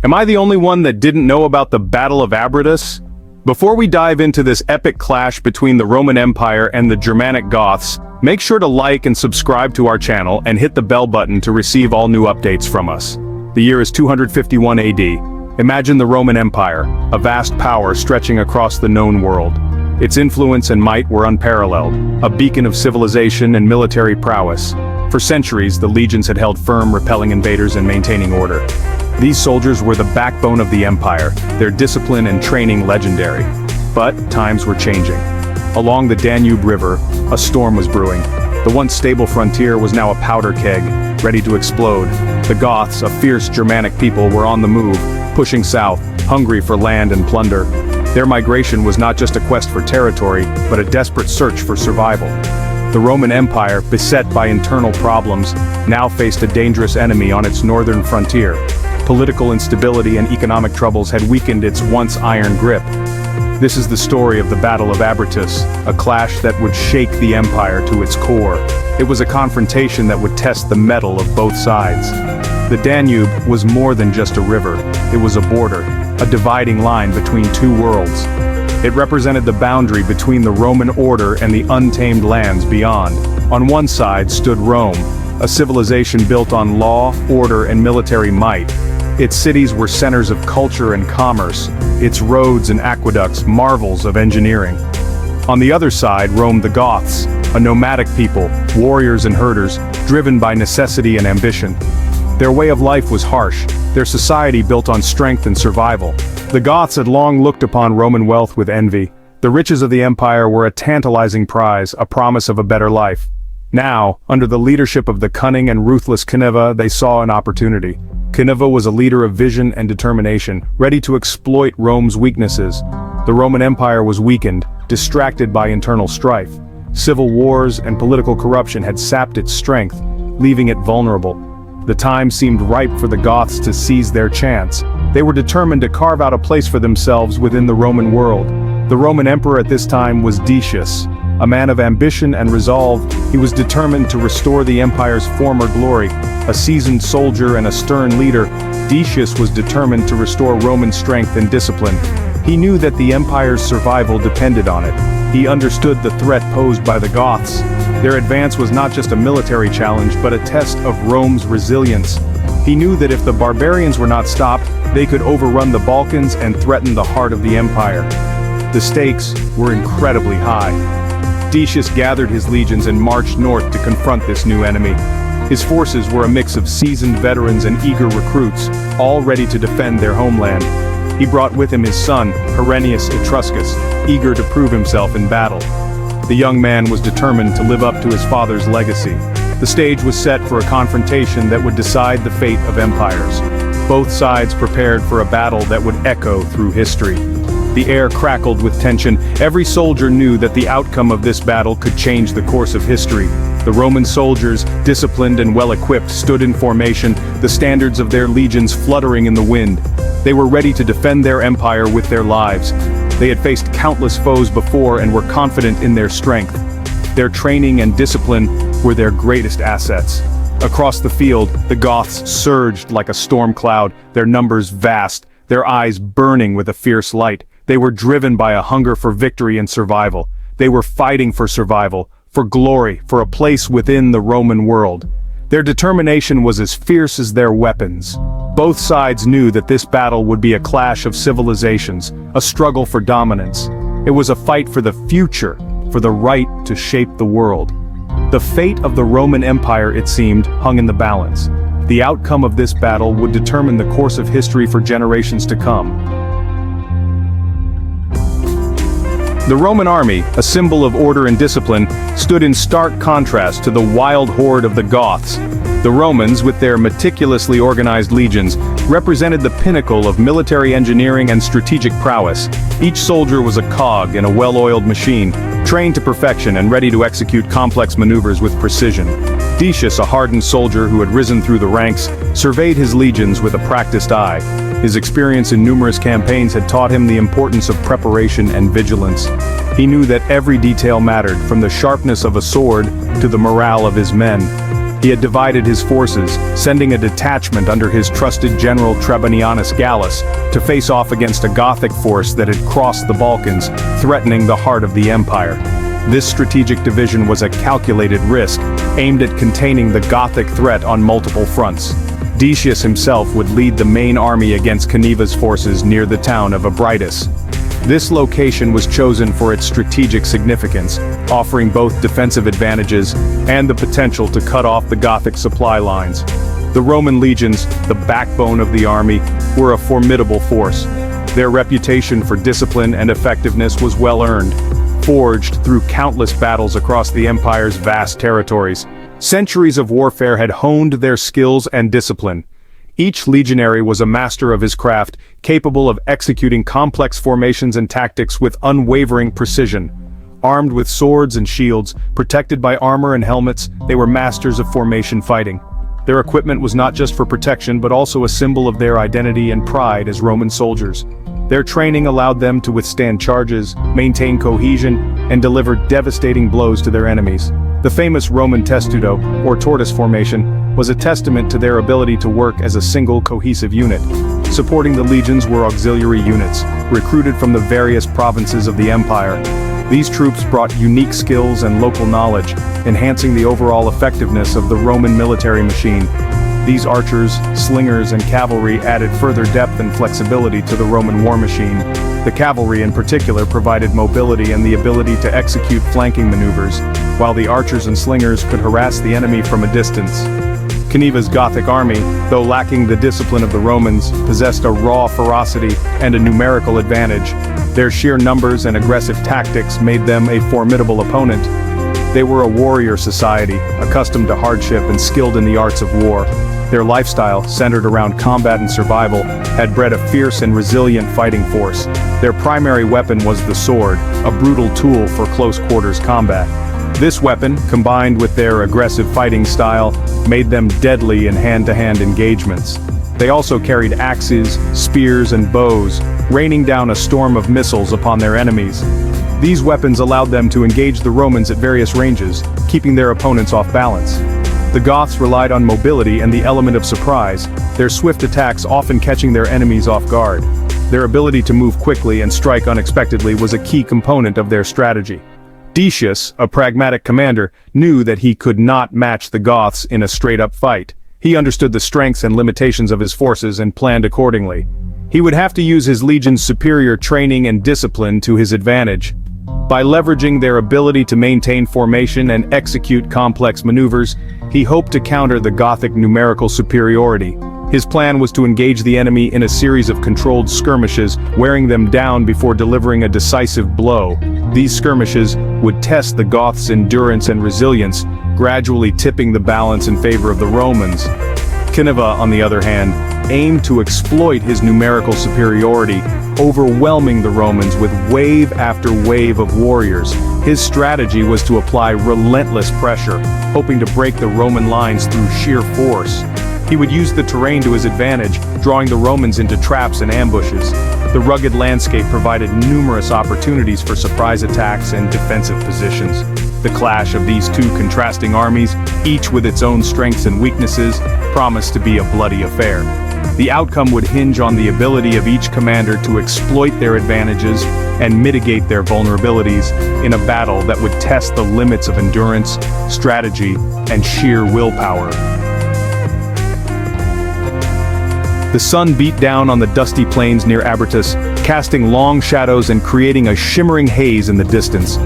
Am I the only one that didn't know about the Battle of Abritus? Before we dive into this epic clash between the Roman Empire and the Germanic Goths, make sure to like and subscribe to our channel and hit the bell button to receive all new updates from us. The year is 251 AD. Imagine the Roman Empire, a vast power stretching across the known world. Its influence and might were unparalleled, a beacon of civilization and military prowess. For centuries, the legions had held firm, repelling invaders and maintaining order. These soldiers were the backbone of the empire, their discipline and training legendary. But times were changing. Along the Danube River, a storm was brewing. The once stable frontier was now a powder keg, ready to explode. The Goths, a fierce Germanic people, were on the move, pushing south, hungry for land and plunder. Their migration was not just a quest for territory, but a desperate search for survival. The Roman Empire, beset by internal problems, now faced a dangerous enemy on its northern frontier. Political instability and economic troubles had weakened its once iron grip. This is the story of the Battle of Abritus, a clash that would shake the empire to its core. It was a confrontation that would test the mettle of both sides. The Danube was more than just a river. It was a border, a dividing line between two worlds. It represented the boundary between the Roman order and the untamed lands beyond. On one side stood Rome, a civilization built on law, order, and military might. Its cities were centers of culture and commerce, its roads and aqueducts marvels of engineering. On the other side roamed the Goths, a nomadic people, warriors and herders, driven by necessity and ambition. Their way of life was harsh, their society built on strength and survival. The Goths had long looked upon Roman wealth with envy. The riches of the empire were a tantalizing prize, a promise of a better life. Now, under the leadership of the cunning and ruthless Cniva, they saw an opportunity. Cniva was a leader of vision and determination, ready to exploit Rome's weaknesses. The Roman Empire was weakened, distracted by internal strife. Civil wars and political corruption had sapped its strength, leaving it vulnerable. The time seemed ripe for the Goths to seize their chance. They were determined to carve out a place for themselves within the Roman world. The Roman emperor at this time was Decius. A man of ambition and resolve, he was determined to restore the empire's former glory. A seasoned soldier and a stern leader, Decius was determined to restore Roman strength and discipline. He knew that the empire's survival depended on it. He understood the threat posed by the Goths. Their advance was not just a military challenge, but a test of Rome's resilience. He knew that if the barbarians were not stopped, they could overrun the Balkans and threaten the heart of the empire. The stakes were incredibly high. Decius gathered his legions and marched north to confront this new enemy. His forces were a mix of seasoned veterans and eager recruits, all ready to defend their homeland. He brought with him his son, Herennius Etruscus, eager to prove himself in battle. The young man was determined to live up to his father's legacy. The stage was set for a confrontation that would decide the fate of empires. Both sides prepared for a battle that would echo through history. The air crackled with tension. Every soldier knew that the outcome of this battle could change the course of history. The Roman soldiers, disciplined and well-equipped, stood in formation, the standards of their legions fluttering in the wind. They were ready to defend their empire with their lives. They had faced countless foes before and were confident in their strength. Their training and discipline were their greatest assets. Across the field, the Goths surged like a storm cloud, their numbers vast, their eyes burning with a fierce light. They were driven by a hunger for victory and survival. They were fighting for survival, for glory, for a place within the Roman world. Their determination was as fierce as their weapons. Both sides knew that this battle would be a clash of civilizations, a struggle for dominance. It was a fight for the future, for the right to shape the world. The fate of the Roman Empire, it seemed, hung in the balance. The outcome of this battle would determine the course of history for generations to come. The Roman army, a symbol of order and discipline, stood in stark contrast to the wild horde of the Goths. The Romans, with their meticulously organized legions, represented the pinnacle of military engineering and strategic prowess. Each soldier was a cog in a well-oiled machine, trained to perfection and ready to execute complex maneuvers with precision. Decius, a hardened soldier who had risen through the ranks, surveyed his legions with a practiced eye. His experience in numerous campaigns had taught him the importance of preparation and vigilance. He knew that every detail mattered, from the sharpness of a sword to the morale of his men. He had divided his forces, sending a detachment under his trusted general Trebonianus Gallus to face off against a Gothic force that had crossed the Balkans, threatening the heart of the empire. This strategic division was a calculated risk, aimed at containing the Gothic threat on multiple fronts. Decius himself would lead the main army against Cniva's forces near the town of Abritus. This location was chosen for its strategic significance, offering both defensive advantages and the potential to cut off the Gothic supply lines. The Roman legions, the backbone of the army, were a formidable force. Their reputation for discipline and effectiveness was well earned, forged through countless battles across the empire's vast territories. Centuries of warfare had honed their skills and discipline. Each legionary was a master of his craft, capable of executing complex formations and tactics with unwavering precision. Armed with swords and shields, protected by armor and helmets, they were masters of formation fighting. Their equipment was not just for protection but also a symbol of their identity and pride as Roman soldiers. Their training allowed them to withstand charges, maintain cohesion, and deliver devastating blows to their enemies. The famous Roman testudo, or tortoise formation, was a testament to their ability to work as a single cohesive unit. Supporting the legions were auxiliary units, recruited from the various provinces of the empire. These troops brought unique skills and local knowledge, enhancing the overall effectiveness of the Roman military machine. These archers, slingers, and cavalry added further depth and flexibility to the Roman war machine. The cavalry in particular provided mobility and the ability to execute flanking maneuvers, while the archers and slingers could harass the enemy from a distance. Cniva's Gothic army, though lacking the discipline of the Romans, possessed a raw ferocity and a numerical advantage. Their sheer numbers and aggressive tactics made them a formidable opponent. They were a warrior society, accustomed to hardship and skilled in the arts of war. Their lifestyle, centered around combat and survival, had bred a fierce and resilient fighting force. Their primary weapon was the sword, a brutal tool for close-quarters combat. This weapon, combined with their aggressive fighting style, made them deadly in hand-to-hand engagements. They also carried axes, spears, and bows, raining down a storm of missiles upon their enemies. These weapons allowed them to engage the Romans at various ranges, keeping their opponents off balance. The Goths relied on mobility and the element of surprise, their swift attacks often catching their enemies off guard. Their ability to move quickly and strike unexpectedly was a key component of their strategy. Decius, a pragmatic commander, knew that he could not match the Goths in a straight-up fight. He understood the strengths and limitations of his forces and planned accordingly. He would have to use his legion's superior training and discipline to his advantage. By leveraging their ability to maintain formation and execute complex maneuvers, he hoped to counter the Gothic numerical superiority. His plan was to engage the enemy in a series of controlled skirmishes, wearing them down before delivering a decisive blow. These skirmishes would test the Goths' endurance and resilience, gradually tipping the balance in favor of the Romans. Cniva, on the other hand, aimed to exploit his numerical superiority, overwhelming the Romans with wave after wave of warriors. His strategy was to apply relentless pressure, hoping to break the Roman lines through sheer force. He would use the terrain to his advantage, drawing the Romans into traps and ambushes. The rugged landscape provided numerous opportunities for surprise attacks and defensive positions. The clash of these two contrasting armies, each with its own strengths and weaknesses, promised to be a bloody affair. The outcome would hinge on the ability of each commander to exploit their advantages and mitigate their vulnerabilities in a battle that would test the limits of endurance, strategy, and sheer willpower. The sun beat down on the dusty plains near Abritus, casting long shadows and creating a shimmering haze in the distance.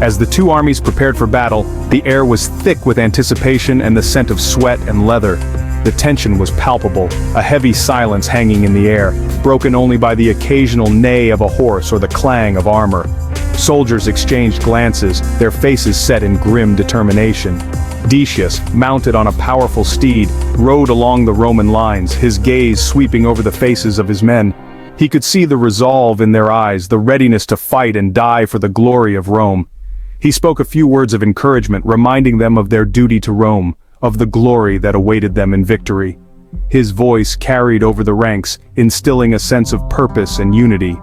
As the two armies prepared for battle, the air was thick with anticipation and the scent of sweat and leather. The tension was palpable, a heavy silence hanging in the air, broken only by the occasional neigh of a horse or the clang of armor. Soldiers exchanged glances, their faces set in grim determination. Decius, mounted on a powerful steed, rode along the Roman lines, his gaze sweeping over the faces of his men. He could see the resolve in their eyes, the readiness to fight and die for the glory of Rome. He spoke a few words of encouragement, reminding them of their duty to Rome, of the glory that awaited them in victory. His voice carried over the ranks, instilling a sense of purpose and unity.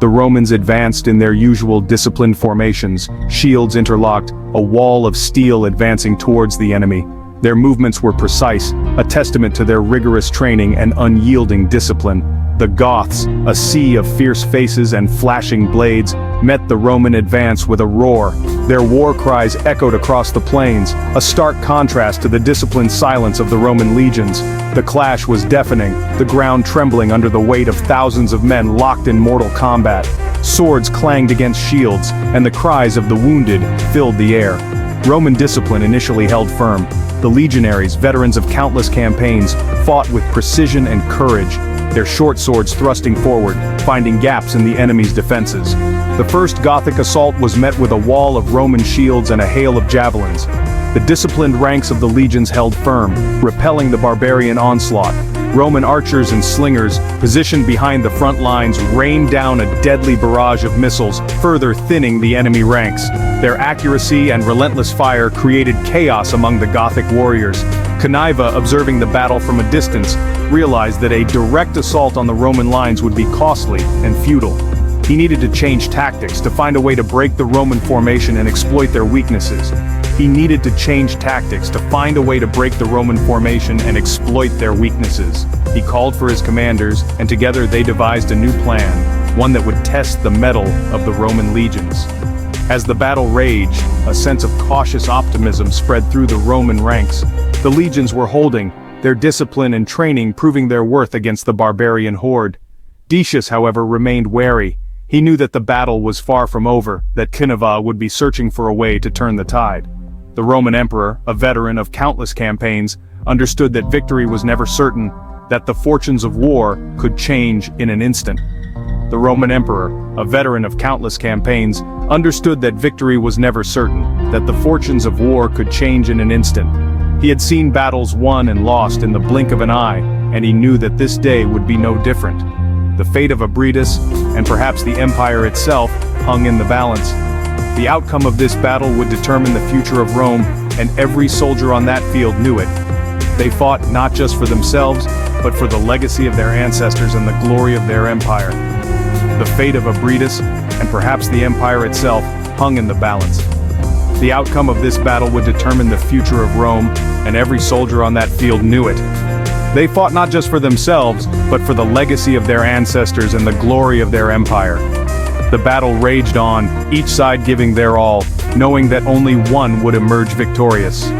The Romans advanced in their usual disciplined formations, shields interlocked, a wall of steel advancing towards the enemy. Their movements were precise, a testament to their rigorous training and unyielding discipline. The Goths, a sea of fierce faces and flashing blades, met the Roman advance with a roar. Their war cries echoed across the plains, a stark contrast to the disciplined silence of the Roman legions. The clash was deafening, the ground trembling under the weight of thousands of men locked in mortal combat. Swords clanged against shields, and the cries of the wounded filled the air. Roman discipline initially held firm. The legionaries, veterans of countless campaigns, fought with precision and courage, their short swords thrusting forward, finding gaps in the enemy's defenses. The first Gothic assault was met with a wall of Roman shields and a hail of javelins. The disciplined ranks of the legions held firm, repelling the barbarian onslaught. Roman archers and slingers, positioned behind the front lines, rained down a deadly barrage of missiles, further thinning the enemy ranks. Their accuracy and relentless fire created chaos among the Gothic warriors. Cniva, observing the battle from a distance, realized that a direct assault on the Roman lines would be costly and futile. He needed to change tactics to find a way to break the Roman formation and exploit their weaknesses. He called for his commanders, and together they devised a new plan, one that would test the mettle of the Roman legions. As the battle raged, a sense of cautious optimism spread through the Roman ranks. The legions were holding, their discipline and training proving their worth against the barbarian horde. Decius, however, remained wary. He knew that the battle was far from over, that Cniva would be searching for a way to turn the tide. The Roman emperor, a veteran of countless campaigns, understood that victory was never certain, that the fortunes of war could change in an instant. The Roman emperor, a veteran of countless campaigns, understood that victory was never certain, that the fortunes of war could change in an instant. He had seen battles won and lost in the blink of an eye, and he knew that this day would be no different. The fate of Abritus, and perhaps the empire itself, hung in the balance. The outcome of this battle would determine the future of Rome, and every soldier on that field knew it. They fought not just for themselves, but for the legacy of their ancestors and the glory of their empire. The fate of Abritus, and perhaps the empire itself, hung in the balance. The outcome of this battle would determine the future of Rome, and every soldier on that field knew it. They fought not just for themselves, but for the legacy of their ancestors and the glory of their empire. The battle raged on, each side giving their all, knowing that only one would emerge victorious.